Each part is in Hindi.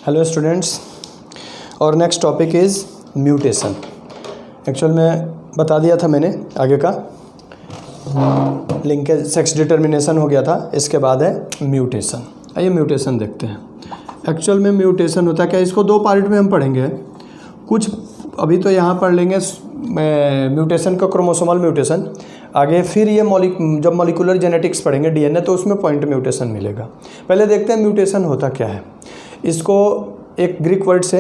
हेलो स्टूडेंट्स, और next topic is mutation. Actual में बता दिया था मैंने आगे का, लिंकेज सेक्स डिटर्मिनेशन हो गया था, इसके बाद है म्यूटेशन। आइए म्यूटेशन देखते हैं। एक्चुअल में म्यूटेशन होता है क्या, इसको दो पार्ट में हम पढ़ेंगे। कुछ अभी तो यहाँ पढ़ लेंगे म्यूटेशन का, क्रोमोसोमल म्यूटेशन। आगे फिर ये जब मॉलिक्यूलर जेनेटिक्स पढ़ेंगे डीएनए, तो उसमें पॉइंट म्यूटेशन मिलेगा। पहले देखते हैं म्यूटेशन होता क्या है। इसको एक ग्रीक वर्ड से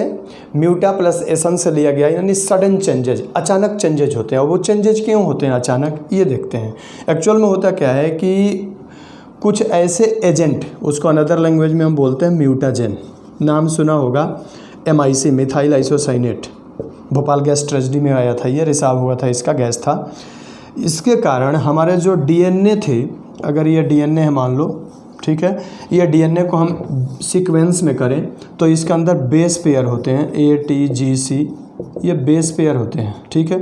म्यूटा प्लस एसन से लिया गया, यानी सडन चेंजेज, अचानक चेंजेज होते हैं। और वो चेंजेज क्यों होते हैं अचानक, ये देखते हैं। एक्चुअल में होता क्या है कि कुछ ऐसे एजेंट, उसको अनदर लैंग्वेज में हम बोलते हैं म्यूटाजेन। नाम सुना होगा, MIC methyl isocyanate. Bhopal gas tragedy में आया था, ये रिसाव हुआ था, इसका गैस था। इसके कारण हमारे जो डीएनए थे, अगर ये डीएनए है मान लो, ठीक है, ये डीएनए को हम सीक्वेंस में करें तो इसके अंदर बेस पेयर होते हैं, ATGC, ये बेस पेयर होते हैं। ठीक है,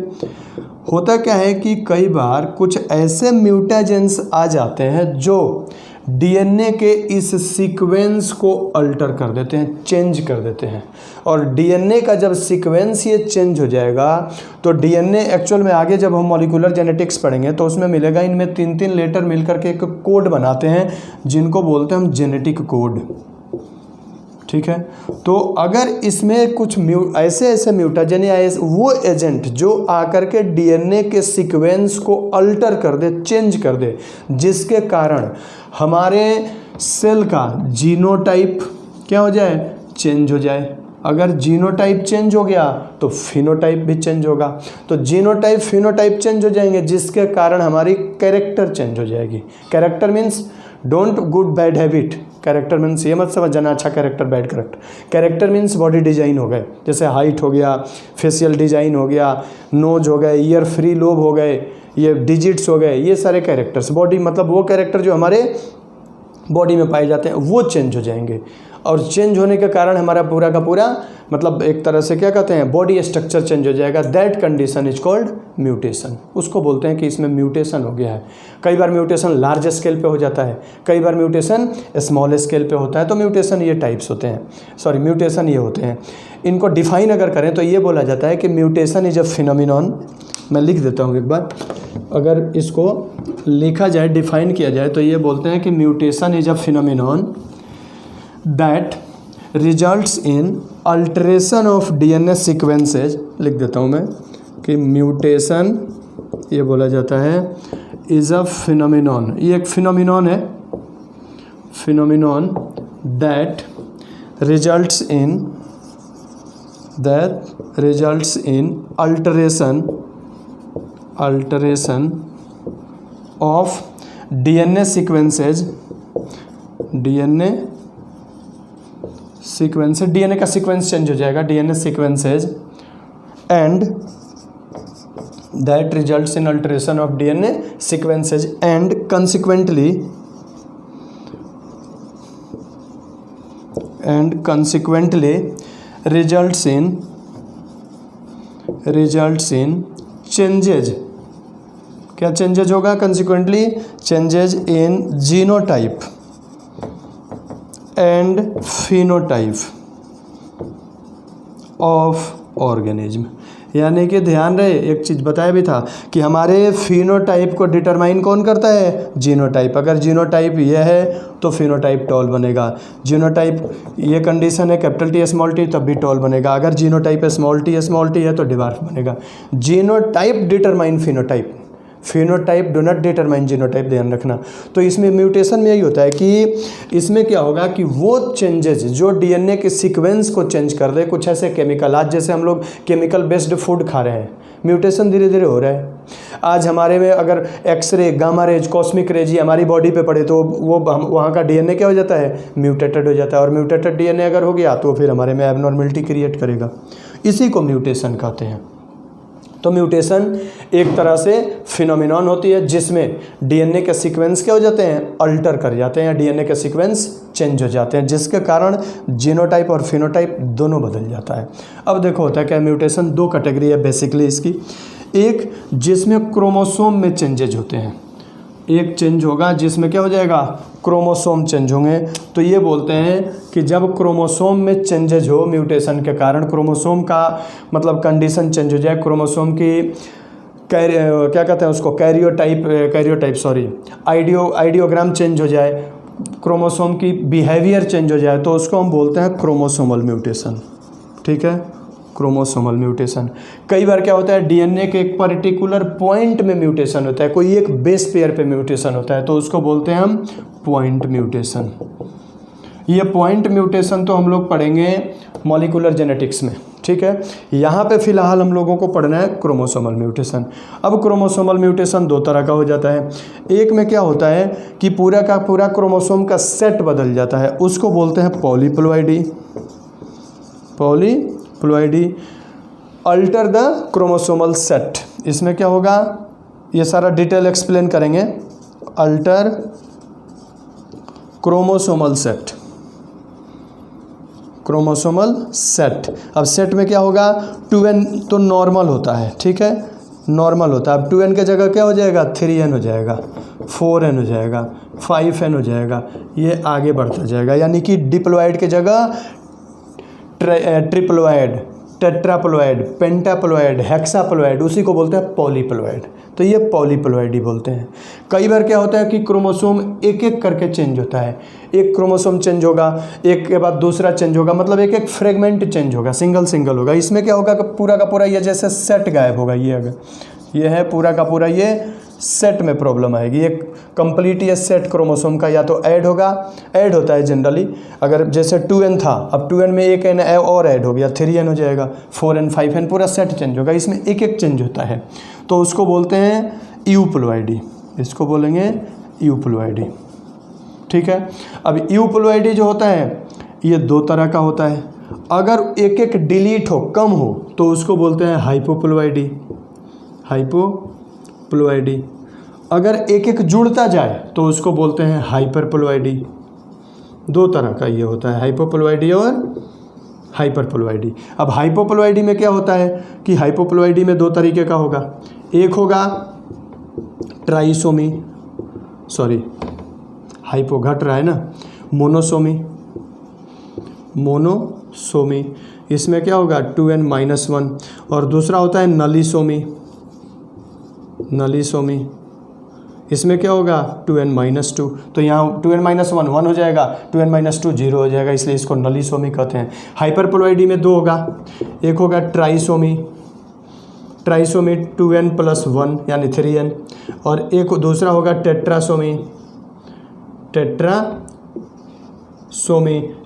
होता क्या है कि कई बार कुछ ऐसे म्यूटाजेंस आ जाते हैं जो डीएनए के इस सीक्वेंस को अल्टर कर देते हैं, चेंज कर देते हैं। और डीएनए का जब सीक्वेंस ये चेंज हो जाएगा तो डीएनए एक्चुअल में आगे जब हम मॉलिक्यूलर जेनेटिक्स पढ़ेंगे तो उसमें मिलेगा, इनमें 3-3 लेटर मिलकर के एक कोड बनाते हैं जिनको बोलते हैं हम जेनेटिक कोड। ठीक है, तो अगर इसमें कुछ ऐसे म्यूटाजेन या वो एजेंट जो आकर के डीएनए के सीक्वेंस को अल्टर कर दे, चेंज कर दे, जिसके कारण हमारे सेल का जीनोटाइप क्या हो जाए, चेंज हो जाए। अगर जीनोटाइप चेंज हो गया तो फिनोटाइप भी चेंज होगा। तो जीनोटाइप फिनोटाइप चेंज हो जाएंगे, जिसके कारण हमारी कैरेक्टर चेंज हो जाएगी। Character means don't good bad habit. Character means ये मत समझ जाना अच्छा character bad character. Character means body design हो गए, जैसे हाइट हो गया, फेशियल डिजाइन हो गया, नोज हो गए, ईयर फ्री लोब हो गए, ये डिजिट्स हो गए, ये सारे कैरेक्टर्स। बॉडी मतलब वो कैरेक्टर जो हमारे बॉडी में पाए जाते हैं वो चेंज हो जाएंगे। और चेंज होने के कारण हमारा पूरा का पूरा मतलब एक तरह से क्या कहते हैं, बॉडी स्ट्रक्चर चेंज हो जाएगा। That condition is called mutation. उसको बोलते हैं कि इसमें म्यूटेशन हो गया है। कई बार म्यूटेशन लार्ज स्केल पे हो जाता है, कई बार म्यूटेशन स्मॉल स्केल पे होता है। तो म्यूटेशन ये टाइप्स होते हैं, म्यूटेशन ये होते हैं। इनको डिफाइन अगर करें तो ये बोला जाता है कि म्यूटेशन इज अ फिनोमिनॉन। मैं लिख देता हूँ एक बार, अगर इसको लिखा जाए, डिफाइन किया जाए, तो ये बोलते हैं कि mutation is a phenomenon that results in alteration of DNA sequences। लिख देता हूँ मैं कि म्यूटेशन ये बोला जाता है इज़ अ फिनोमिनॉन, ये एक फिनोमिनॉन है, phenomenon that results in alteration of DNA sequences, DNA का सीक्वेंस चेंज हो जाएगा, DNA sequences, and that results in alteration of DNA sequences and consequently results in changes। क्या चेंजेज होगा, consequently changes in genotype and phenotype of organism. यानी कि ध्यान रहे, एक चीज़ बताया भी था कि हमारे फिनोटाइप को डिटरमाइन कौन करता है, जीनोटाइप। अगर जीनोटाइप ये है तो फिनोटाइप टॉल बनेगा। जीनोटाइप ये कंडीशन है कैपिटल T स्मॉल t, तब भी टॉल बनेगा। अगर जीनोटाइप स्मॉल t है तो डिवार्फ बनेगा। Genotype determine phenotype, phenotype do not determine genotype, ध्यान रखना। तो इसमें म्यूटेशन में यही होता है कि इसमें क्या होगा कि वो चेंजेस जो डीएनए के सीक्वेंस को चेंज कर दे, कुछ ऐसे केमिकल, आज जैसे हम लोग केमिकल बेस्ड फूड खा रहे हैं, म्यूटेशन धीरे धीरे हो रहा है। आज हमारे में अगर X ray, gamma rays, cosmic rays हमारी बॉडी पे पड़े तो वो वहाँ का डीएनए क्या हो जाता है, म्यूटेटेड हो जाता है। और म्यूटेटेड डीएनए अगर हो गया तो फिर हमारे में एबनॉर्मलिटी क्रिएट करेगा। इसी को म्यूटेशन कहते हैं। तो म्यूटेशन एक तरह से फिनोमिनॉन होती है जिसमें डीएनए के सीक्वेंस क्या हो जाते हैं, अल्टर कर जाते हैं, डीएनए के सीक्वेंस चेंज हो जाते हैं, जिसके कारण जीनोटाइप और फिनोटाइप दोनों बदल जाता है। अब देखो होता है क्या, म्यूटेशन दो कैटेगरी है बेसिकली इसकी। एक जिसमें क्रोमोसोम में चेंजेज होते हैं, एक चेंज होगा जिसमें क्या हो जाएगा, क्रोमोसोम चेंज होंगे। तो ये बोलते हैं कि जब क्रोमोसोम में चेंजेज हो म्यूटेशन के कारण, क्रोमोसोम का मतलब कंडीशन चेंज हो जाए, क्रोमोसोम की क्या कहते हैं उसको, आइडियोग्राम चेंज हो जाए, क्रोमोसोम की बिहेवियर चेंज हो जाए, तो उसको हम बोलते हैं क्रोमोसोमल म्यूटेशन। ठीक है, क्रोमोसोमल म्यूटेशन। कई बार क्या होता है, डीएनए के एक पर्टिकुलर पॉइंट में म्यूटेशन होता है, कोई एक बेस पेयर पे म्यूटेशन होता है, तो उसको बोलते हैं हम पॉइंट म्यूटेशन। ये पॉइंट म्यूटेशन तो हम लोग पढ़ेंगे मॉलिक्यूलर जेनेटिक्स में। ठीक है, यहाँ पे फिलहाल हम लोगों को पढ़ना है क्रोमोसोमल म्यूटेशन। अब क्रोमोसोमल म्यूटेशन दो तरह का हो जाता है। एक में क्या होता है कि पूरा का पूरा क्रोमोसोम का सेट बदल जाता है, उसको बोलते हैं polyploidy. Polyploidy, alter the chromosomal set. इसमें क्या होगा, ये सारा डिटेल एक्सप्लेन करेंगे। Alter chromosomal set, chromosomal set. अब सेट में क्या होगा, 2n तो नॉर्मल होता है, ठीक है, नॉर्मल होता है। अब 2n के जगह क्या हो जाएगा, 3n हो जाएगा, 4n हो जाएगा, 5n हो जाएगा, ये आगे बढ़ता जाएगा। यानी कि डिप्लॉइड के जगह ट्रिप्लॉइड, टेट्राप्लॉइड, पेंटाप्लॉइड, हेक्साप्लॉइड, उसी को बोलते हैं पॉलीप्लॉइड। तो ये पॉलीप्लॉइड ही बोलते हैं। कई बार क्या होता है कि क्रोमोसोम एक एक करके चेंज होता है, एक क्रोमोसोम चेंज होगा, एक के बाद दूसरा चेंज होगा, मतलब एक एक फ्रेगमेंट चेंज होगा, सिंगल सिंगल होगा। इसमें क्या होगा कि पूरा का पूरा ये जैसे सेट गायब होगा। ये अगर ये है पूरा का पूरा, ये सेट में प्रॉब्लम आएगी। एक कंप्लीट ये सेट क्रोमोसोम का या तो ऐड होगा, ऐड होता है जनरली, अगर जैसे 2n था, अब 2n में एक n और ऐड हो गया, 3n हो जाएगा, 4n, 5n, पूरा सेट चेंज होगा। इसमें एक एक चेंज होता है, तो उसको बोलते हैं यूप्लॉइडी। इसको बोलेंगे यूप्लॉइडी। ठीक है, अब यूप्लॉइडी जो होता है ये दो तरह का होता है। अगर एक एक डिलीट हो, कम हो, तो उसको बोलते हैं हाइपोप्लॉइडी। हाइपोप्लॉइडी। अगर एक एक जुड़ता जाए तो उसको बोलते हैं हाइपरप्लॉइडी। दो तरह का ये होता है, हाइपोप्लॉइडी और हाइपरप्लॉइडी। अब हाइपोप्लॉइडी में क्या होता है कि हाइपोप्लॉइडी में दो तरीके का होगा। एक होगा ट्राइसोमी, सॉरी हाइपो घट रहा है ना, मोनोसोमी। मोनोसोमी, इसमें क्या होगा 2n-1, और दूसरा होता है नलीसोमी। नलीसोमी, इसमें क्या होगा 2n-2। तो यहाँ 2n-1 1 हो जाएगा, 2n-2 0 हो जाएगा, इसलिए इसको नलीसोमी कहते हैं। हाइपरप्लॉइडी में दो होगा, एक होगा ट्राइसोमी। ट्राइसोमी 2n+1 यानी 3n, और एक दूसरा होगा टेट्रासोमी। टेट्रासोमी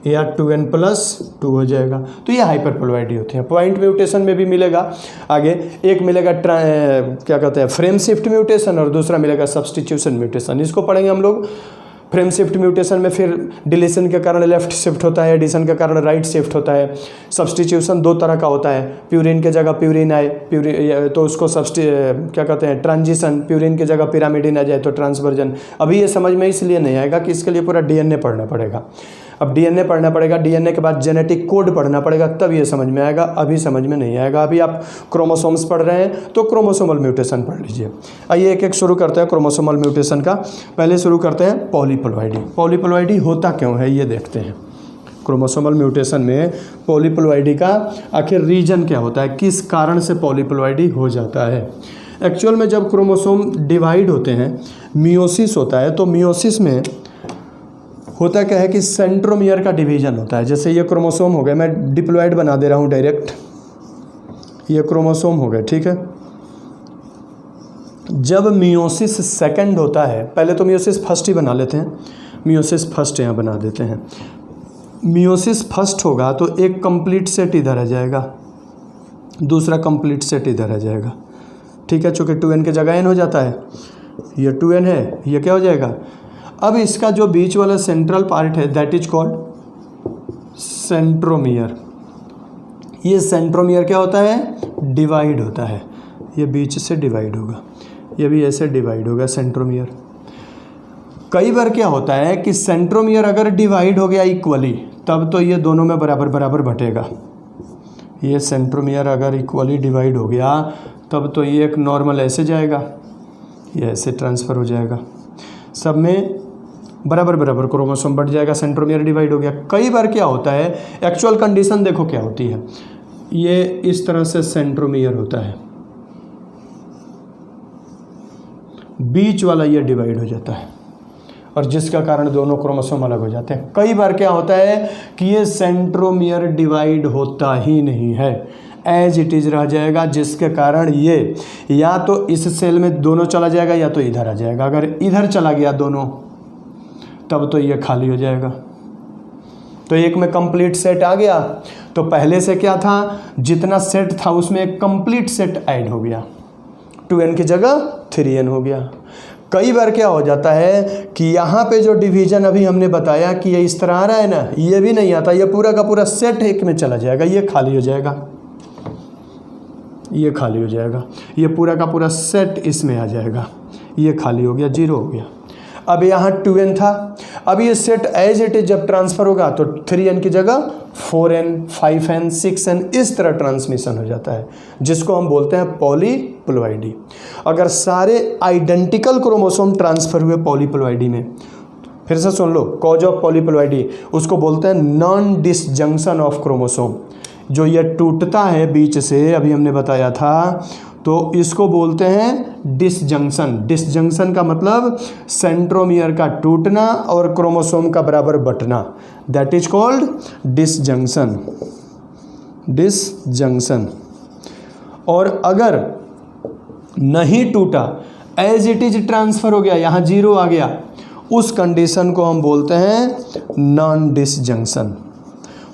या 2n+2 हो जाएगा। तो ये हाइपरप्लॉइडी होती है। पॉइंट म्यूटेशन में भी मिलेगा आगे, एक मिलेगा क्या कहते हैं फ्रेम शिफ्ट म्यूटेशन, और दूसरा मिलेगा सब्स्टिट्यूशन म्यूटेशन। इसको पढ़ेंगे हम लोग। फ्रेम शिफ्ट म्यूटेशन में फिर डिलीशन के कारण लेफ्ट शिफ्ट होता है, एडिशन के कारण राइट शिफ्ट होता है। सब्स्टिट्यूशन दो तरह का होता है, प्यूरिन के जगह प्यूरिन आए, तो उसको क्या कहते हैं ट्रांजिशन, प्यूरिन की जगह पिरामिडिन आ जाए तो ट्रांसवर्जन। अभी ये समझ में इसलिए नहीं आएगा कि इसके लिए पूरा डीएनए पढ़ना पड़ेगा। अब डीएनए पढ़ना पड़ेगा, डीएनए के बाद जेनेटिक कोड पढ़ना पड़ेगा, तब ये समझ में आएगा, अभी समझ में नहीं आएगा। अभी आप क्रोमोसोम्स पढ़ रहे हैं तो क्रोमोसोमल म्यूटेशन पढ़ लीजिए। आइए एक एक शुरू करते हैं क्रोमोसोमल म्यूटेशन का। पहले शुरू करते हैं पॉलीप्लॉइडी। पॉलीप्लॉइडी होता क्यों है ये देखते हैं। क्रोमोसोमल म्यूटेशन में पॉलीप्लॉइडी का आखिर रीजन क्या होता है, किस कारण से पॉलीप्लॉइडी हो जाता है। एक्चुअल में जब क्रोमोसोम डिवाइड होते हैं, मियोसिस होता है, तो मियोसिस में होता क्या है कि सेंट्रोमियर का डिवीजन होता है। जैसे ये क्रोमोसोम हो गए, मैं डिप्लॉइड बना दे रहा हूँ डायरेक्ट, ये क्रोमोसोम हो गए, ठीक है। जब मियोसिस सेकंड होता है, पहले तो मियोसिस फर्स्ट ही बना लेते हैं, मियोसिस फर्स्ट यहाँ बना देते हैं। मियोसिस फर्स्ट होगा तो एक कंप्लीट सेट इधर आ जाएगा, दूसरा कंप्लीट सेट इधर आ जाएगा, ठीक है। चूँकि 2n की जगह n हो जाता है, ये 2n है, ये क्या हो जाएगा। अब इसका जो बीच वाला सेंट्रल पार्ट है दैट इज कॉल्ड सेंट्रोमियर। ये सेंट्रोमियर क्या होता है, डिवाइड होता है, ये बीच से डिवाइड होगा, ये भी ऐसे डिवाइड होगा सेंट्रोमियर। कई बार क्या होता है कि सेंट्रोमियर अगर डिवाइड हो गया इक्वली, तब तो ये दोनों में बराबर बराबर बटेगा। ये सेंट्रोमियर अगर इक्वली डिवाइड हो गया तब तो ये एक नॉर्मल ऐसे जाएगा, ये ऐसे ट्रांसफ़र हो जाएगा, सब में बराबर बराबर क्रोमोसोम बढ़ जाएगा, सेंट्रोमियर डिवाइड हो गया। कई बार क्या होता है, एक्चुअल कंडीशन देखो क्या होती है, ये इस तरह से सेंट्रोमियर होता है, बीच वाला ये डिवाइड हो जाता है और जिसका कारण दोनों क्रोमोसोम अलग हो जाते हैं। कई बार क्या होता है कि ये सेंट्रोमियर डिवाइड होता ही नहीं है, एज इट इज रह जाएगा, जिसके कारण ये या तो इस सेल में दोनों चला जाएगा या तो इधर आ जाएगा। अगर इधर चला गया दोनों तब तो ये खाली हो जाएगा। तो एक में कंप्लीट सेट आ गया, तो पहले से क्या था, जितना सेट था उसमें एक कंप्लीट सेट ऐड हो गया, 2n की जगह 3n हो गया। कई बार क्या हो जाता है कि यहाँ पे जो डिवीजन अभी हमने बताया कि ये इस तरह आ रहा है ना, ये भी नहीं आता, ये पूरा का पूरा सेट एक में चला जाएगा, ये खाली हो जाएगा, ये खाली हो जाएगा, ये पूरा का पूरा सेट इसमें आ जाएगा, ये खाली हो गया, 0 हो गया। अब यहाँ 2n था, अब ये सेट एज इट इज जब ट्रांसफर होगा तो 3n की जगह 4n, 5n, 6n इस तरह ट्रांसमिशन हो जाता है, जिसको हम बोलते हैं पॉलीप्लॉइडी। अगर सारे आइडेंटिकल क्रोमोसोम ट्रांसफर हुए पॉलीप्लॉइडी में, फिर से सुन लो, कॉज ऑफ पॉलीप्लॉइडी उसको बोलते हैं नॉन डिसजंक्शन ऑफ क्रोमोसोम। जो ये टूटता है बीच से, अभी हमने बताया था, तो इसको बोलते हैं डिसजंक्शन। डिसजंक्शन का मतलब सेंट्रोमियर का टूटना और क्रोमोसोम का बराबर बटना, that is called disjunction. Disjunction. और अगर नहीं टूटा, एज इट इज ट्रांसफर हो गया, यहाँ 0 आ गया, उस कंडीशन को हम बोलते हैं नॉन डिसजंक्शन।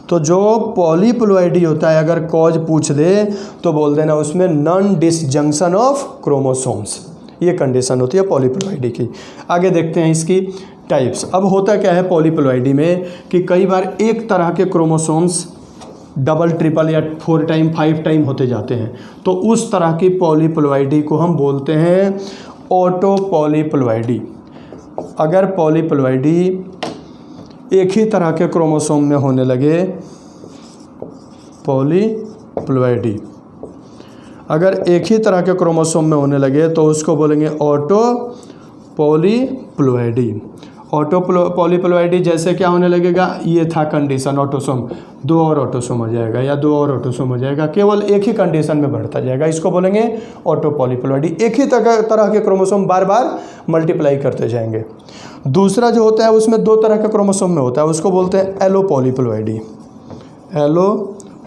तो जो पॉलीप्लॉइडी होता है, अगर कॉज पूछ दे तो बोल देना उसमें नॉन डिसजंक्शन ऑफ क्रोमोसोम्स, ये कंडीशन होती है पॉलीप्लॉइडी की। आगे देखते हैं इसकी टाइप्स। अब होता क्या है पॉलीप्लॉइडी में कि कई बार एक तरह के क्रोमोसोम्स डबल, ट्रिपल या 4 टाइम 5 टाइम होते जाते हैं, तो उस तरह की पॉलीप्लॉइडी को हम बोलते हैं ऑटो पॉलीप्लॉइडी। अगर पॉलीप्लॉइडी एक ही तरह के क्रोमोसोम में होने लगे, पॉलीप्लॉइडी अगर एक ही तरह के क्रोमोसोम में होने लगे तो उसको बोलेंगे ऑटो पॉलीप्लॉइडी। ऑटो पॉलीप्लॉइडी जैसे क्या होने लगेगा, ये था कंडीशन ऑटोसोम, 2 और ऑटोसोम हो जाएगा या 2 और ऑटोसोम हो जाएगा, केवल एक ही कंडीशन में बढ़ता जाएगा, इसको बोलेंगे ऑटो पॉलीप्लॉइडी। एक ही तरह के क्रोमोसोम बार बार मल्टीप्लाई करते जाएंगे। दूसरा जो होता है उसमें 2 तरह के क्रोमोसोम में होता है, उसको बोलते हैं एलो पॉलीप्लॉइडी। Allo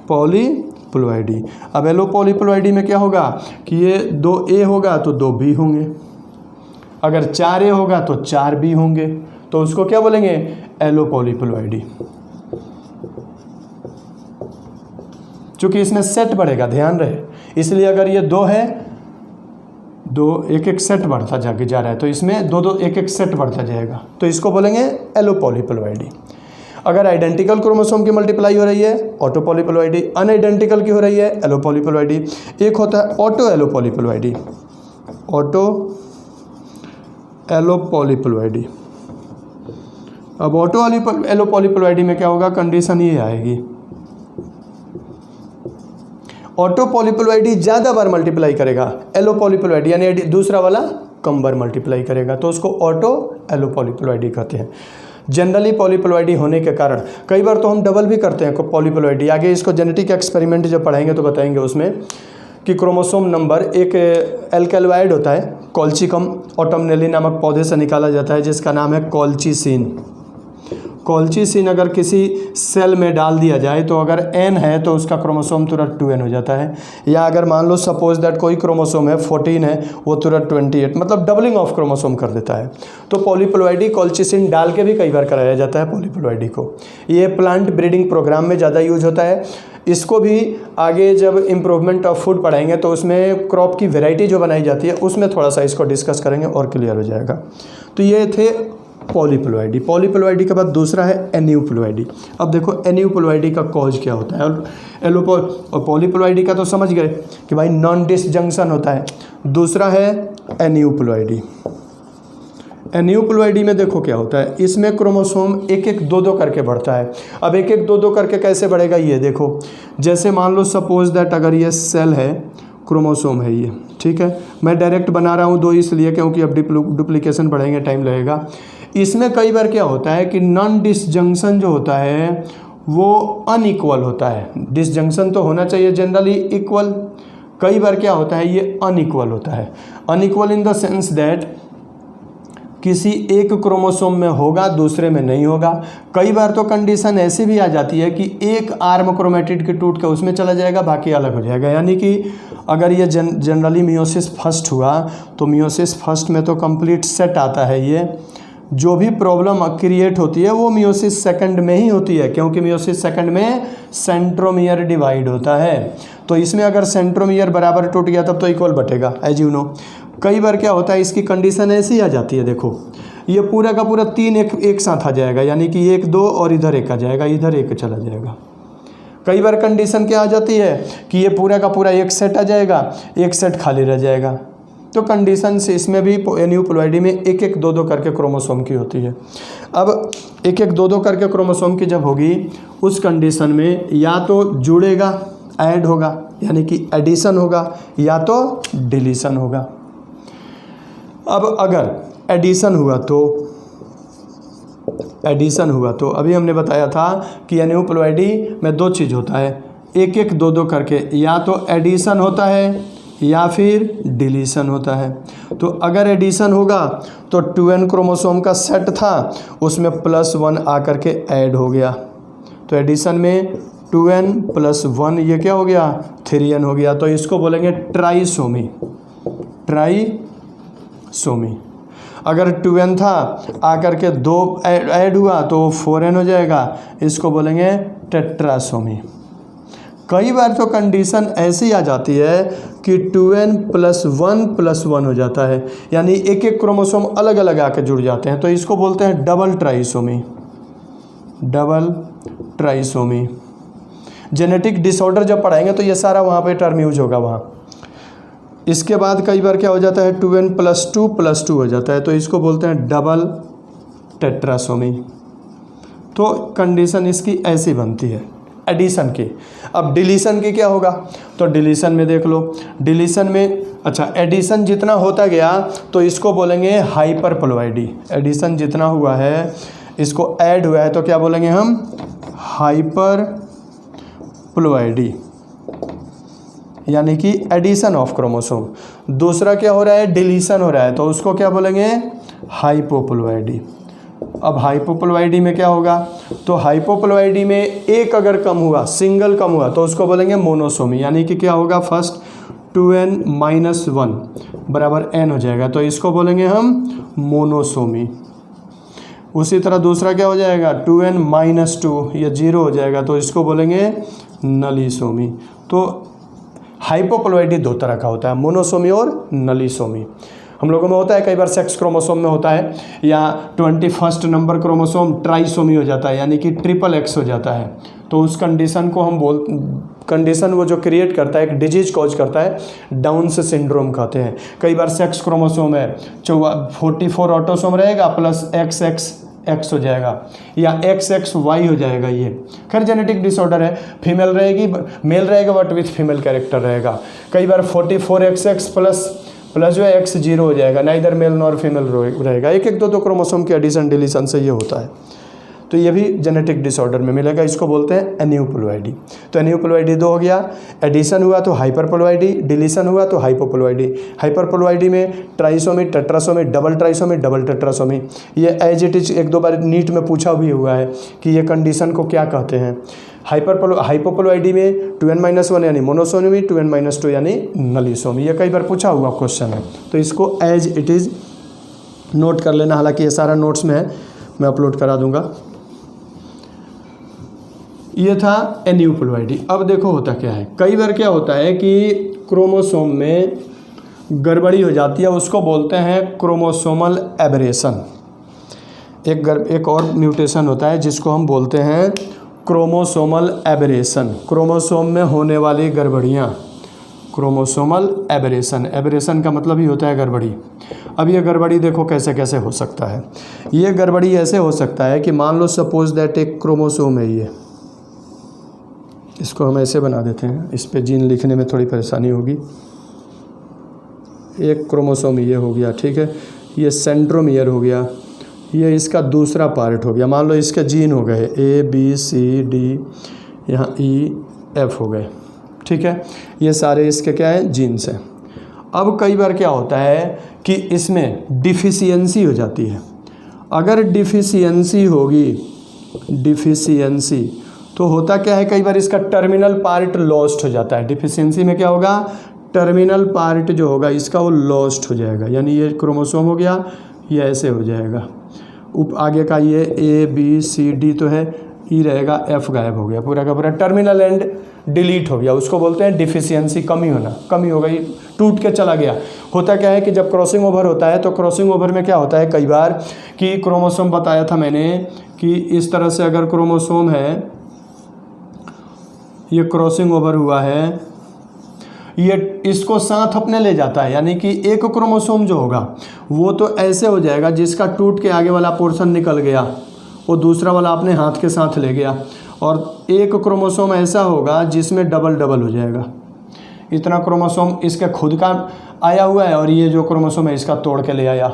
polyploidy. अब एलो पॉलीप्लॉइडी में क्या होगा कि ये 2A होगा तो 2B होंगे, अगर 4A होगा तो 4B होंगे, तो उसको क्या बोलेंगे, एलो पॉलीप्लॉइडी। चूंकि इसमें सेट बढ़ेगा, ध्यान रहे, इसलिए अगर ये 2 है, 2 एक सेट बढ़ता जाके जा रहा है, तो इसमें 2 एक सेट बढ़ता जाएगा, तो इसको बोलेंगे एलो पॉलीप्लॉइडी। अगर आइडेंटिकल क्रोमोसोम की मल्टीप्लाई हो रही है, ऑटो पॉलीप्लॉइडी। अनआइडेंटिकल की हो रही है, एलो पॉलीप्लॉइडी। एक होता है auto allo polyploidy, auto allo polyploidy. अब ऑटो एलो पॉलीप्लॉइडी में क्या होगा, कंडीशन ये आएगी, ऑटो पॉलीप्लॉइडी ज़्यादा बार मल्टीप्लाई करेगा, एलो पॉलीप्लॉइडी यानी दूसरा वाला कम बार मल्टीप्लाई करेगा, तो उसको ऑटो एलो पॉलीप्लॉइडी कहते हैं। जनरली पॉलीप्लॉइडी होने के कारण कई बार तो हम डबल भी करते हैं पॉलीप्लॉइडी। आगे इसको जेनेटिक एक्सपेरिमेंट जब पढ़ाएंगे तो बताएंगे उसमें कि क्रोमोसोम नंबर एक एल्केलॉइड होता है, कॉल्चिकम ऑटोमनेली नामक पौधे से निकाला जाता है, जिसका नाम है कॉल्चिसिन। कॉल्चिसिन अगर किसी सेल में डाल दिया जाए तो अगर n है तो उसका क्रोमोसोम तुरंत 2n हो जाता है, या अगर मान लो सपोज दैट कोई क्रोमोसोम है 14 है, वो तुरंत 28, मतलब डबलिंग ऑफ क्रोमोसोम कर देता है। तो पॉलीप्लॉइडी कॉल्चिसिन डाल के भी कई बार कराया जाता है पॉलीप्लॉइडी को। ये प्लांट ब्रीडिंग प्रोग्राम में ज़्यादा यूज होता है। इसको भी आगे जब इम्प्रूवमेंट ऑफ फूड पढ़ाएंगे तो उसमें क्रॉप की वेराइटी जो बनाई जाती है उसमें थोड़ा सा इसको डिस्कस करेंगे और क्लियर हो जाएगा। तो ये थे पॉलीप्लॉइडी। पॉलीप्लॉइडी के बाद दूसरा है एन्यूप्लॉइडी। अब देखो एन्यूप्लॉइडी का कॉज क्या होता है, और पॉलीप्लॉइडी का तो समझ गए कि भाई नॉन डिसजंक्शन होता है। दूसरा है एन्यूप्लॉइडी। एन्यूप्लॉइडी में देखो क्या होता है, इसमें क्रोमोसोम एक एक दो करके बढ़ता है। अब एक एक दो करके कैसे बढ़ेगा ये देखो, जैसे मान लो सपोज दैट अगर ये सेल है, क्रोमोसोम है ये, ठीक है। मैं डायरेक्ट बना रहा हूँ 2 इसलिए क्योंकि अब डुप्लीकेशन बढ़ेंगे, टाइम लगेगा। इसमें कई बार क्या होता है कि नॉन डिसजंक्शन जो होता है वो अनइक्वल होता है। डिसजंक्शन तो होना चाहिए जनरली इक्वल, कई बार क्या होता है ये अनइक्वल होता है। Unequal in the sense that किसी एक क्रोमोसोम में होगा दूसरे में नहीं होगा। कई बार तो कंडीशन ऐसी भी आ जाती है कि एक आर्म क्रोमेटिड के टूट के उसमें चला जाएगा, बाकी अलग हो जाएगा। यानी कि अगर ये जनरली मियोसिस फर्स्ट हुआ तो मियोसिस फर्स्ट में तो कंप्लीट सेट आता है ये, जो भी प्रॉब्लम क्रिएट होती है वो मियोसिस सेकंड में ही होती है, क्योंकि मियोसिस सेकंड में सेंट्रोमियर डिवाइड होता है। तो इसमें अगर सेंट्रोमियर बराबर टूट गया तब तो इक्वल बटेगा, एज यू नो। कई बार क्या होता है इसकी कंडीशन ऐसी आ जाती है, देखो ये पूरा का पूरा 3 एक साथ आ जाएगा, यानी कि 1 2 और इधर 1 आ जाएगा, इधर 1 चला जाएगा। कई बार कंडीशन क्या आ जाती है कि ये पूरा का पूरा एक सेट आ जाएगा, एक सेट खाली रह जाएगा। तो कंडीशन से इसमें भी एनियोप्लॉइडी में 1 1 2 2 करके क्रोमोसोम की होती है। अब 1 1 2 2 करके क्रोमोसोम की जब होगी उस कंडीशन में या तो जुड़ेगा, ऐड होगा यानी कि एडिशन होगा, या तो डिलीशन होगा। अब अगर एडिशन हुआ तो अभी हमने बताया था कि एनियोप्लॉइडी में 2 चीज़ होता है, 1 1 2 2 करके, या तो एडिशन होता है या फिर डिलीशन होता है। तो अगर एडिशन होगा तो 2n क्रोमोसोम का सेट था उसमें +1 आकर के ऐड हो गया, तो एडिशन में 2n + 1 ये क्या हो गया 3n हो गया। तो इसको बोलेंगे ट्राइसोमी। अगर 2n था आकर के 2 ऐड हुआ तो 4n हो जाएगा, इसको बोलेंगे टेट्रासोमी। कई बार तो कंडीशन ऐसी आ जाती है कि 2n + 1 + 1 हो जाता है, यानी 1 1 क्रोमोसोम अलग अलग आके जुड़ जाते हैं, तो इसको बोलते हैं डबल ट्राइसोमी। जेनेटिक डिसऑर्डर जब पढ़ाएंगे तो ये सारा वहाँ पे टर्म यूज होगा वहाँ। इसके बाद कई बार क्या हो जाता है 2n + 2 + 2 हो जाता है, तो इसको बोलते हैं डबल टेट्रासोमी। तो कंडीशन इसकी ऐसी बनती है एडिशन की। अब डिलीशन की क्या होगा, तो डिलीशन में देख लो, डिलीशन में अच्छा एडिशन जितना होता गया तो इसको बोलेंगे हाइपरप्लॉइडी। एडिशन जितना हुआ है इसको ऐड हुआ है तो क्या बोलेंगे हम हाइपरप्लॉइडी, यानी कि एडिशन ऑफ क्रोमोसोम। दूसरा क्या हो रहा है डिलीशन हो रहा है तो उसको क्या बोलेंगे हाइपोप्लॉइडी। अब हाइपोप्लॉइडी में क्या होगा, तो हाइपोप्लॉइडी में एक अगर कम हुआ, सिंगल कम हुआ तो उसको बोलेंगे मोनोसोमी, यानी कि क्या होगा फर्स्ट 2n - 1 बराबर n हो जाएगा, तो इसको बोलेंगे हम मोनोसोमी। उसी तरह दूसरा क्या हो जाएगा 2n - 2 ये 0 हो जाएगा, तो इसको बोलेंगे नलीसोमी। तो हाइपोप्लॉइडी 2 तरह का होता है, मोनोसोमी और नलीसोमी। हम लोगों में होता है कई बार सेक्स क्रोमोसोम में होता है, या 21 नंबर क्रोमोसोम ट्राइसोमी हो जाता है, यानी कि XXX हो जाता है। तो उस कंडीशन को हम कंडीशन वो जो क्रिएट करता है एक डिजीज कॉज करता है, डाउन्स सिंड्रोम कहते हैं। कई बार सेक्स क्रोमोसोम है 44 ऑटोसोम रहेगा प्लस XX हो जाएगा, या XXY हो जाएगा। ये खैर जेनेटिक डिसऑर्डर है, फीमेल रहेगी मेल रहेगा बट विथ फीमेल कैरेक्टर रहेगा। कई बार 44XX प्लस जो है X 0 हो जाएगा, नाइदर मेल नॉर फीमेल रहेगा। 1 1 2 2 क्रोमोसोम के एडिशन डिलीशन से ये होता है, तो ये भी जेनेटिक डिसऑर्डर में मिलेगा। इसको बोलते हैं एनियोप्लॉइडी। तो एनियोप्लॉइडी 2 हो गया, एडिशन हुआ तो हाइपरप्लॉइडी, डिलीशन हुआ तो हाइपोप्लॉइडी। हाइपरप्लॉइडी में trisomy, tetrasomy, double trisomy, double tetrasomy. ये एज इट इज 1 2 बार नीट में पूछा भी हुआ है कि ये कंडीशन को क्या कहते हैं। हाइपोप्लॉइडी में 2n - 1 यानी मोनोसोमी, 2n - 2 यानी नलीसोमी। ये कई बार पूछा हुआ क्वेश्चन है, तो इसको एज इट इज़ नोट कर लेना। हालांकि ये सारा नोट्स में है, मैं अपलोड करा दूंगा। ये था एनियोप्लॉइडी। अब देखो होता क्या है, कई बार क्या होता है कि क्रोमोसोम में गड़बड़ी हो जाती है, उसको बोलते हैं क्रोमोसोमल एबरेशन। एक और म्यूटेशन होता है जिसको हम बोलते हैं क्रोमोसोमल एबरेशन। क्रोमोसोम में होने वाली गड़बड़ियाँ, क्रोमोसोमल एबरेशन। एबरेशन का मतलब ही होता है गड़बड़ी। अब ये गड़बड़ी देखो कैसे कैसे हो सकता है। ये गड़बड़ी ऐसे हो सकता है कि मान लो सपोज दैट एक क्रोमोसोम है, ये इसको हम ऐसे बना देते हैं, इस पे जीन लिखने में थोड़ी परेशानी होगी। एक क्रोमोसोम ये हो गया, ठीक है, ये सेंट्रोमियर हो गया, ये इसका दूसरा पार्ट हो गया। मान लो इसके जीन हो गए ABCD, यहाँ EF हो गए, ठीक है, ये सारे इसके क्या है, जीन्स हैं। अब कई बार क्या होता है कि इसमें डिफिशियंसी हो जाती है। अगर डिफिशियंसी होगी, डिफिशियंसी तो होता क्या है, कई बार इसका टर्मिनल पार्ट लॉस्ट हो जाता है। डिफिशियंसी में क्या होगा, टर्मिनल पार्ट जो होगा इसका वो लॉस्ट हो जाएगा, यानी ये क्रोमोसोम हो गया, ये ऐसे हो जाएगा। आगे का ये ABCD तो है, E रहेगा, F गायब हो गया, पूरा का पूरा टर्मिनल एंड डिलीट हो गया। उसको बोलते हैं डिफिशियंसी, कमी होना, कमी हो गई, टूट के चला गया। होता क्या है कि जब क्रॉसिंग ओवर होता है तो क्रॉसिंग ओवर में क्या होता है कई बार कि क्रोमोसोम, बताया था मैंने कि इस तरह से अगर क्रोमोसोम है, ये क्रॉसिंग ओवर हुआ है, ये इसको साथ अपने ले जाता है, यानी कि एक क्रोमोसोम जो होगा वो तो ऐसे हो जाएगा जिसका टूट के आगे वाला पोर्शन निकल गया, वो दूसरा वाला अपने हाथ के साथ ले गया, और एक क्रोमोसोम ऐसा होगा जिसमें डबल डबल हो जाएगा। इतना क्रोमोसोम इसके खुद का आया हुआ है और ये जो क्रोमोसोम है इसका तोड़ के ले आया,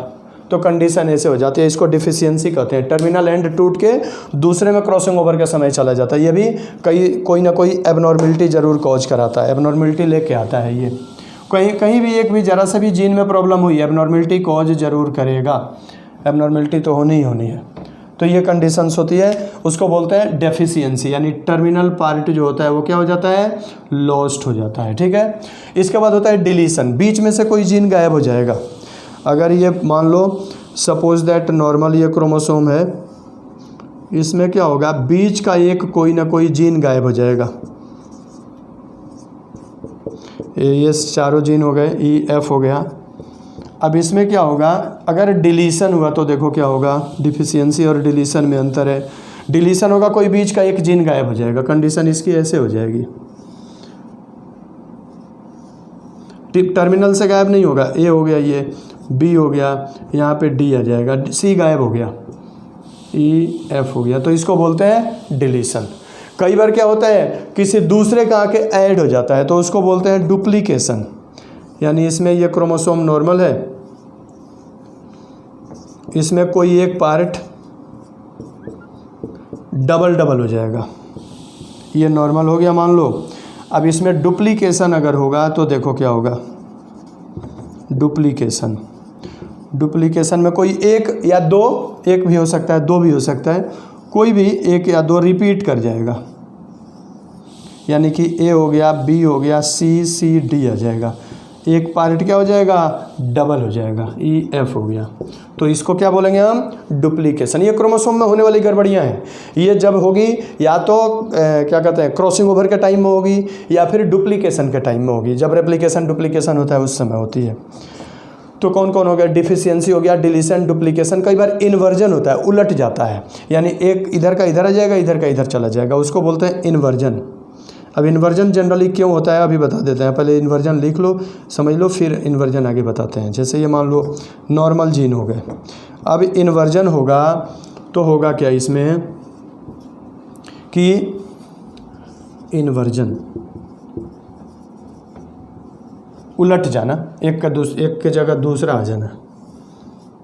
तो कंडीशन ऐसे हो जाती है। इसको डिफिशियंसी कहते हैं। टर्मिनल एंड टूट के दूसरे में क्रॉसिंग ओवर के समय चला जाता है। ये भी कोई ना कोई एबनॉर्मलिटी ज़रूर कॉज कराता है, एबनॉर्मलिटी लेके आता है। ये कहीं भी एक भी ज़रा सा भी जीन में प्रॉब्लम हुई, एबनॉर्मलिटी कॉज ज़रूर करेगा, एबनॉर्मलिटी तो होनी ही होनी है। तो ये कंडीशंस होती है, उसको बोलते हैं डेफिशिएंसी, यानी टर्मिनल पार्ट जो होता है वो क्या हो जाता है, लॉस्ट हो जाता है। ठीक है, इसके बाद होता है डिलीशन, बीच में से कोई जीन गायब हो जाएगा। अगर ये मान लो सपोज दैट नॉर्मल ये क्रोमोसोम है, इसमें क्या होगा, बीच का एक कोई ना कोई जीन गायब हो जाएगा। ये चारों जीन हो गए, EF हो गया। अब इसमें क्या होगा, अगर डिलीशन हुआ तो देखो क्या होगा, डिफिशियंसी और डिलीशन में अंतर है। डिलीशन होगा कोई बीच का एक जीन गायब हो जाएगा, कंडीशन इसकी ऐसे हो जाएगी, टर्मिनल से गायब नहीं होगा, A हो गया, ये B हो गया, यहाँ पे D आ जाएगा, C गायब हो गया, EF हो गया, तो इसको बोलते हैं डिलीशन। कई बार क्या होता है, किसी दूसरे का आके ऐड हो जाता है तो उसको बोलते हैं डुप्लीकेशन, यानी इसमें ये क्रोमोसोम नॉर्मल है, इसमें कोई एक पार्ट डबल डबल हो जाएगा, ये नॉर्मल हो गया मान लो। अब इसमें डुप्लीकेशन अगर होगा तो देखो क्या होगा, डुप्लीकेशन, डुप्लीकेशन में कोई एक या दो, एक भी हो सकता है, दो भी हो सकता है, कोई भी एक या दो रिपीट कर जाएगा, यानी कि A हो गया, B हो गया, C D आ जाएगा, एक पार्ट क्या हो जाएगा, डबल हो जाएगा, EF हो गया। तो इसको क्या बोलेंगे हम, डुप्लीकेशन। ये क्रोमोसोम में होने वाली गड़बड़ियाँ हैं, ये जब होगी या तो क्या कहते हैं क्रॉसिंग ओवर के टाइम में होगी या फिर डुप्लीकेशन के टाइम में होगी। जब रेप्लिकेशन डुप्लीकेशन होता है उस समय होती है। तो कौन कौन हो गया, डिफिशियंसी हो गया, डिलीशन, डुप्लीकेशन। कई बार इन्वर्जन होता है, उलट जाता है, यानी एक इधर का इधर आ जाएगा, इधर का इधर चला जाएगा, उसको बोलते हैं इन्वर्जन। अब इन्वर्जन जनरली क्यों होता है अभी बता देते हैं, पहले इन्वर्जन लिख लो, समझ लो, फिर इन्वर्जन आगे बताते हैं। जैसे ये मान लो नॉर्मल जीन हो गए, अब इन्वर्जन होगा तो होगा क्या इसमें कि इन्वर्जन उलट जाना, एक के जगह दूसरा आ जाना।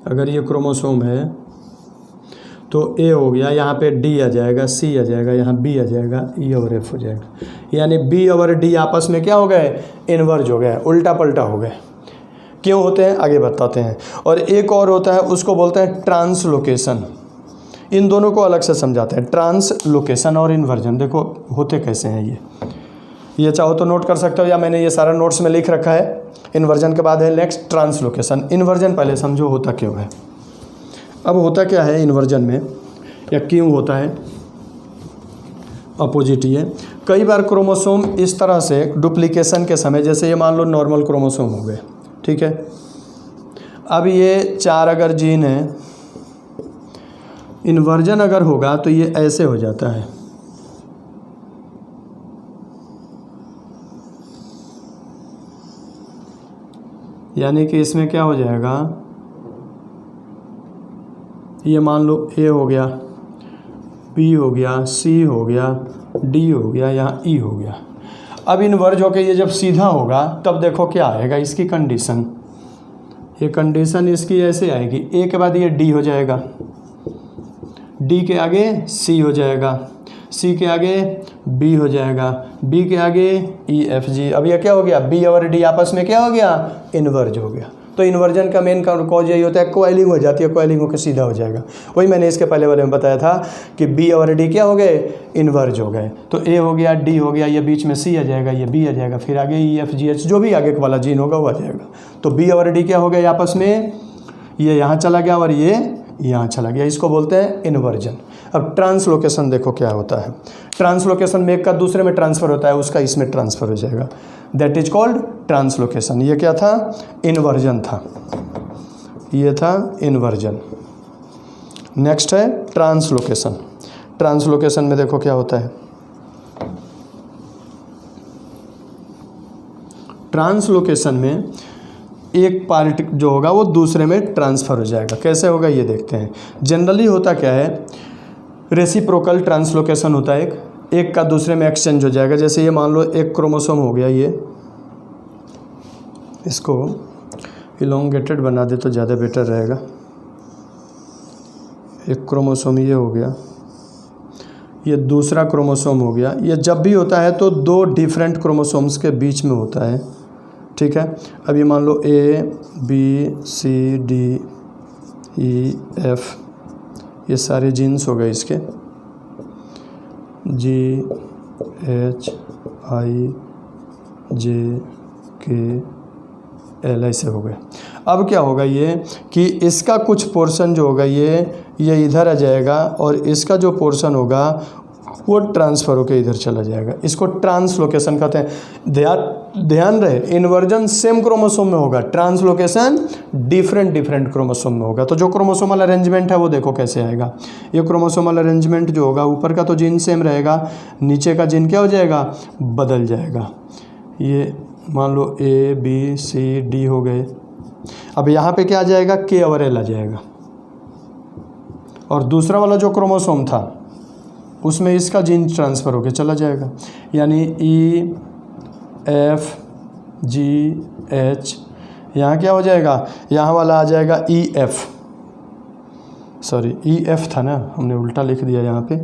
अगर ये क्रोमोसोम है तो A हो गया, यहाँ पे D आ जाएगा, C आ जाएगा, यहाँ B आ जाएगा, E और F हो जाएगा, यानी B और D आपस में क्या हो गए, इन्वर्ज हो गए, उल्टा पल्टा हो गए। क्यों होते हैं आगे बताते हैं। और एक और होता है, उसको बोलते हैं ट्रांसलोकेशन। इन दोनों को अलग से समझाते हैं, ट्रांसलोकेशन और इन्वर्जन। देखो होते कैसे हैं ये चाहो तो नोट कर सकते हो, या मैंने ये सारा नोट्स में लिख रखा है। इन्वर्जन के बाद है नेक्स्ट ट्रांसलोकेशन। इन्वर्जन पहले समझो होता क्यों है। अब होता क्या है इन्वर्जन में, या क्यों होता है, अपोजिट ही है। कई बार क्रोमोसोम इस तरह से डुप्लीकेशन के समय, जैसे ये मान लो नॉर्मल क्रोमोसोम हो गए, ठीक है। अब ये 4 अगर जीन है, इन्वर्जन अगर होगा तो ये ऐसे हो जाता है, यानी कि इसमें क्या हो जाएगा, ये मान लो A हो गया, B हो गया, C हो गया, D हो गया, यहाँ E हो गया। अब इन्वर्ज होकर ये जब सीधा होगा तब देखो क्या आएगा इसकी कंडीशन, ये कंडीशन इसकी ऐसे आएगी, ए के बाद ये डी हो जाएगा, डी के आगे सी हो जाएगा, सी के आगे बी हो जाएगा, बी के आगे ई एफ जी। अब ये क्या हो गया, बी और डी आपस में क्या हो गया, इन्वर्ज हो गया। तो इन्वर्जन का मेन कॉज यही होता है, कोइलिंग हो जाती है, कोइलिंग होकर सीधा हो जाएगा। वही मैंने इसके पहले वाले में बताया था कि बी और डी क्या हो गए, इन्वर्ज हो गए। तो ए हो गया, डी हो गया, ये बीच में सी आ जाएगा, ये बी आ जाएगा, फिर आगे ई एफ जी एच, जो भी आगे वाला जीन होगा वो आ जाएगा। तो बी और डी क्या हो गए आपस में, ये यहाँ चला गया और ये यहाँ चला गया, इसको बोलते हैं इन्वर्जन। अब ट्रांसलोकेशन देखो क्या होता है। ट्रांसलोकेशन में एक का दूसरे में ट्रांसफ़र होता है, उसका इसमें ट्रांसफ़र हो जाएगा, दैट इज कॉल्ड ट्रांसलोकेशन। ये क्या था, इन्वर्जन था, ये था इन्वर्जन। नेक्स्ट है ट्रांसलोकेशन। ट्रांसलोकेशन में देखो क्या होता है, ट्रांसलोकेशन में एक पार्ट जो होगा वो दूसरे में ट्रांसफ़र हो जाएगा। कैसे होगा ये देखते हैं। जनरली होता क्या है, रेसिप्रोकल ट्रांसलोकेशन होता है, एक का दूसरे में एक्सचेंज हो जाएगा। जैसे ये मान लो एक क्रोमोसोम हो गया, ये इसको इलोंगेटेड बना दे तो ज़्यादा बेटर रहेगा। एक क्रोमोसोम ये हो गया, ये दूसरा क्रोमोसोम हो गया। ये जब भी होता है तो दो डिफरेंट क्रोमोसोम्स के बीच में होता है, ठीक है। अब ये मान लो A B C D E F, ये सारे जीन्स हो गए इसके, जी एच आई जे के एल, ऐसे हो गए। अब क्या होगा ये कि इसका कुछ पोर्शन जो होगा ये इधर आ जाएगा और इसका जो पोर्शन होगा वो ट्रांसफ़र होकर इधर चला जाएगा। इसको ट्रांसलोकेशन कहते हैं। ध्यान रहे, इन्वर्जन सेम क्रोमोसोम में होगा, ट्रांसलोकेशन डिफरेंट क्रोमोसोम में होगा। तो जो क्रोमोसोमल अरेंजमेंट है वो देखो कैसे आएगा। ये क्रोमोसोमल अरेंजमेंट जो होगा, ऊपर का तो जीन सेम रहेगा, नीचे का जीन क्या हो जाएगा, बदल जाएगा। ये मान लो ए बी सी डी हो गए। अब यहाँ पे क्या आ जाएगा, के और एल आ जाएगा, और दूसरा वाला जो क्रोमोसोम था उसमें इसका जीन ट्रांसफ़र होके चला जाएगा। यानी ई एफ जी एच, यहाँ क्या हो जाएगा, यहाँ वाला आ जाएगा E F, sorry E F था ना, हमने उल्टा लिख दिया यहाँ पे,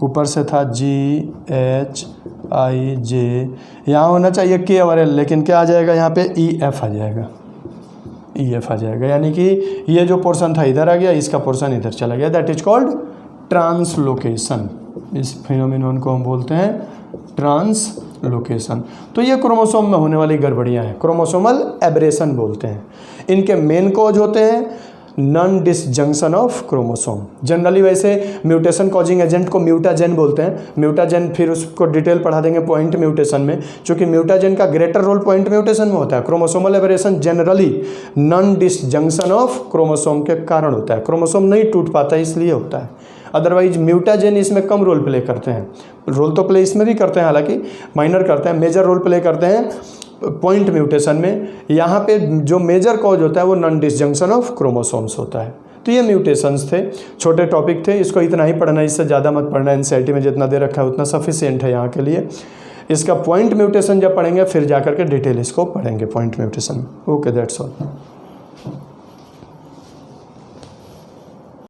ऊपर से था जी एच आई जे, यहाँ होना चाहिए के और एल, लेकिन क्या आ जाएगा यहाँ पे, ई एफ आ जाएगा, ई एफ आ जाएगा। यानी कि ये जो पोर्शन था इधर आ गया, इसका पोर्शन इधर चला गया, दैट इज कॉल्ड ट्रांसलोकेशन। इस फिनोमिनन को हम बोलते हैं ट्रांसलोकेशन। तो ये क्रोमोसोम में होने वाली गड़बड़ियाँ हैं, क्रोमोसोमल एब्रेशन बोलते हैं। इनके मेन कॉज होते हैं non disjunction of chromosome. Generally वैसे म्यूटेशन कॉजिंग एजेंट को म्यूटाजेन बोलते हैं। म्यूटाजेन फिर उसको डिटेल पढ़ा देंगे पॉइंट म्यूटेशन में, क्योंकि म्यूटाजेन का ग्रेटर रोल पॉइंट म्यूटेशन में होता है। Chromosomal aberration generally non disjunction of chromosome के कारण होता है, क्रोमोसोम नहीं टूट पाता इसलिए होता है। अदरवाइज म्यूटाजेन इसमें कम रोल प्ले करते हैं। रोल तो प्ले इसमें भी करते हैं, हालांकि माइनर करते हैं, मेजर रोल प्ले करते हैं पॉइंट म्यूटेशन में। यहाँ पे जो मेजर कॉज होता है वो नॉन डिसजंक्शन ऑफ क्रोमोसोम्स होता है। तो ये म्यूटेशंस थे, छोटे टॉपिक थे, इसको इतना ही पढ़ना, इससे ज़्यादा मत पढ़ना। एनसीईआरटी में जितना दे रखा है उतना सफिशिएंट है यहाँ के लिए। इसका पॉइंट म्यूटेशन जब पढ़ेंगे फिर जाकर के डिटेल इसको पढ़ेंगे point mutation. Okay, that's all.